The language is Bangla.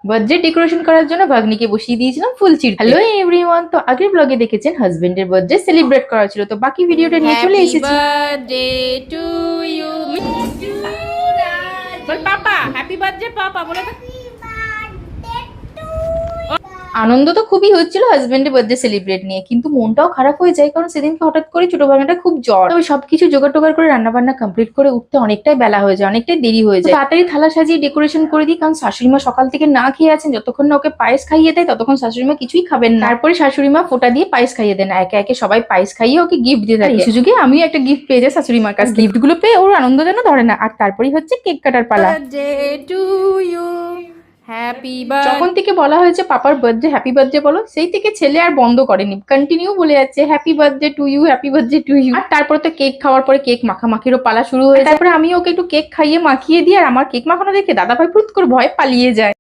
বার্থডে ডেকোরেশন করার জন্য ভাগ্নিকে বসিয়ে দিয়েছিলাম ফুল চিড়তে। হ্যালো এভরিওয়ান, তো আগের ব্লগে দেখেছেন হাজবেন্ডের বার্থডে সেলিব্রেট করা ছিল, তো বাকি ভিডিওটা নিয়ে চলে এসেছি। Birthday to you. বল পাপা হ্যাপি বার্থডে পাপা বলে দাও। আনন্দ তো খুবই হচ্ছিল হাজবেন্ডের বার্থডে সেলিব্রেট নিয়ে, কিন্তু মনটাও খারাপ হয়ে যায় কারণ সেদিনকে হঠাৎ করে ছোট ভাগনাটা খুব জ্বর। তবে সবকিছু জোগাড় টোগাড় করে রান্না বান্না কমপ্লিট করে উঠতে অনেকটাই বেলা হয়ে যায়, অনেকটাই দেরি হয়ে যায়। তাড়াতাড়ি থালা সাজিয়ে ডেকোরেশন করে দিই, কারণ শাশুড়িমা সকাল থেকে না খেয়ে আছেন, যতক্ষণ না ওকে পায়েস খাইয়ে দেয় ততক্ষণ শাশুড়িমা কিছুই খাবেন না। তারপরে শাশুড়িমা ফোঁটা দিয়ে পায়েস খাইয়ে দেন, একে একে সবাই পায়েস খাইয়ে ওকে গিফট দিয়ে থাকে। এই সুযোগে আমিও একটা গিফট পেয়ে যাই শাশুড়িমার কাছে। গিফট গুলো পেয়ে ওর আনন্দ যেন ধরে না। আর তারপরেই হচ্ছে কেক কাটার পালা। Birthday to you, happy birthday. যখন থেকে বলা হয়েছে পাপার বার্থডে হ্যাপি বার্থডে বলো, সেই থেকে ছেলে আর বন্ধ করেনি, কন্টিনিউ বলে যাচ্ছে happy birthday to you, happy birthday to you. আর তারপরে তো কেক খাওয়ার পরে কেক মাখামাখিরও পালা শুরু হয়ে যায়। তারপরে আমি ওকে একটু কেক খাইয়ে মাখিয়ে দিই, আর আমার কেক মাখানো দেখে দাদা ভাই ফুট করে ভয় পালিয়ে যায়।